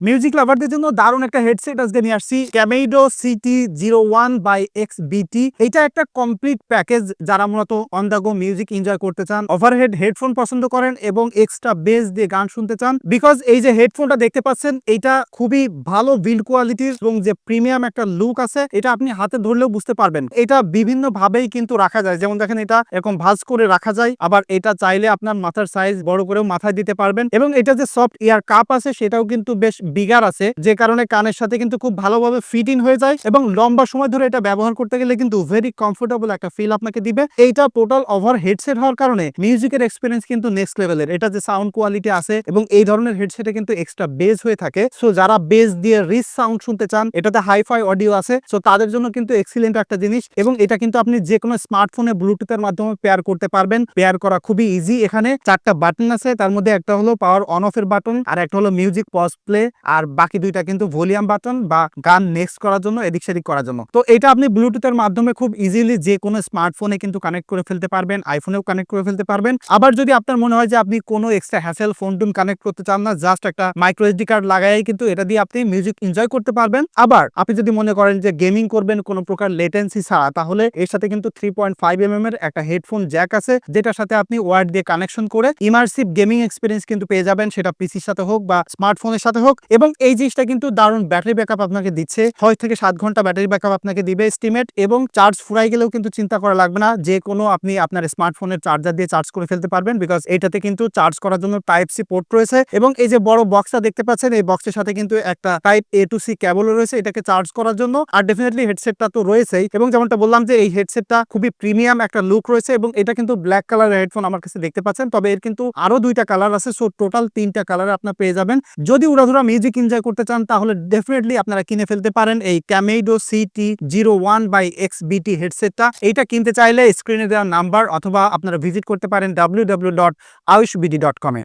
Music লাভারদের জন্য দারুণ একটা হেডসেট আজকে নিয়ে আসছি, ক্যামেইডো CT01 বাই XBT। এটা একটা কমপ্লিট প্যাকেজ যারা মূলত on the go music enjoy করতে চান, ওভারহেড হেডফোন পছন্দ করেন এবং এক্সট্রা বেস দিয়ে গান শুনতে চান। বিকজ এই যে হেডফোনটা দেখতে পাচ্ছেন, এটা খুবই ভালো বিল্ড কোয়ালিটির এবং যে প্রিমিয়াম একটা লুক আছে, এটা আপনি হাতে ধরলেও বুঝতে পারবেন। এটা বিভিন্ন ভাবেই কিন্তু রাখা যায়, যেমন দেখেন এটা এরকম ভাঁজ করে রাখা যায়, আবার এটা চাইলে আপনার মাথার সাইজ বড় করেও মাথায় দিতে পারবেন। এবং এটা যে সফট ইয়ার কাপ আছে সেটাও কিন্তু বেশ বিগার আছে, যে কারণে কানের সাথে কিন্তু খুব ভালোভাবে ফিট ইন হয়ে যায় এবং লম্বা সময় ধরে এটা ব্যবহার করতে গেলে কিন্তু ভেরি কমফোর্টেবল একটা ফিল আপনাকে দিবে। এইটা টোটাল ওভার হেডসেট হওয়ার কারণে মিউজিকের এক্সপেরিয়েন্স কিন্তু নেক্সট লেভেলের। এটা যে সাউন্ড কোয়ালিটি আছে এবং এই ধরনের হেডসেটে কিন্তু এক্সট্রা বেস হয়ে থাকে, সো যারা বেস দিয়ে রিচ সাউন্ড শুনতে চান, এটাতে হাইফাই অডিও আছে, সো তাদের জন্য কিন্তু এক্সিলেন্ট একটা জিনিস। এবং এটা কিন্তু আপনি যে কোনো স্মার্টফোনে ব্লুটুথের মাধ্যমে পেয়ার করতে পারবেন। পেয়ার করা খুবই ইজি। এখানে 4টা বাটন আছে, তার মধ্যে একটা হলো পাওয়ার অন অফ এর বাটন, আর একটা হলো মিউজিক পজ প্লে, আর বাকি দুইটা কিন্তু ভলিউম বাটন বা গান নেক্সট করার জন্য, এদিক সেদিক করার জন্য। তো এটা আপনি ব্লুটুথের মাধ্যমে খুব ইজিলি যে কোনো স্মার্টফোনে কিন্তু কানেক্ট করে ফেলতে পারবেন, আইফোনেও কানেক্ট করে ফেলতে পারবেন। আবার যদি আপনার মনে হয় যে আপনি কোনো extra hassle phone tone connect করতে চান না, জাস্ট একটা মাইক্রো এসডি কার্ড লাগাই কিন্তু এটা দিয়ে আপনি মিউজিক এনজয় করতে পারবেন। আবার আপনি যদি মনে করেন যে গেমিং করবেন কোনো প্রকার লেটেন্সি ছাড়া, তাহলে এর সাথে কিন্তু 3.5mm এর একটা হেডফোন জ্যাক আছে, যেটার সাথে আপনি ওয়্যার দিয়ে কানেকশন করে ইমার্সিভ গেমিং এক্সপিরিয়েন্স কিন্তু পেয়ে যাবেন, সেটা পিসির সাথে হোক বা স্মার্টফোনের সাথে হোক। এবং এই জিনিসটা কিন্তু দারুণ ব্যাটারি ব্যাকআপ আপনাকে দিচ্ছে, 6 থেকে 7 ঘন্টা ব্যাটারি ব্যাকআপ আপনাকে দিবে এস্টিমেট। এবং চার্জ ফুরাই গেলেও কিন্তু চিন্তা করা লাগবে না, যে কোনো আপনি আপনার স্মার্টফোনের চার্জার দিয়ে চার্জ করে ফেলতে পারবেন, বিকজ এটাতে কিন্তু চার্জ করার জন্য টাইপ সি পোর্ট রয়েছে। এবং এই যে বড় বক্সটা দেখতে পাচ্ছেন, এই বক্সের সাথে কিন্তু একটা টাইপ A to C কেবলও রয়েছে এটাকে চার্জ করার জন্য। আর ডেফিনেটলি হেডসেটটা তো রয়েছেই, এবং যেমনটা বললাম যে এই হেডসেটটা খুবই প্রিমিয়াম একটা লুক রয়েছে। এবং এটা কিন্তু ব্ল্যাক কালারের হেডফোন আমার কাছে দেখতে পাচ্ছেন, তবে এর কিন্তু আরো 2টা কালার আছে, সো টোটাল 3টা কালারে আপনারা পেয়ে যাবেন। যদি উড়াধুরা মিউজিক এনজয় করতে চান, তাহলে ডেফিনেটলি আপনারা কিনে ফেলতে পারেন এই ক্যামেইডো CT01 বাই XBT হেডসেটটা। এইটা কিনতে চাইলে স্ক্রিনে দেওয়া নাম্বার অথবা আপনারা ভিজিট করতে পারেন www.ayushbd.com এ।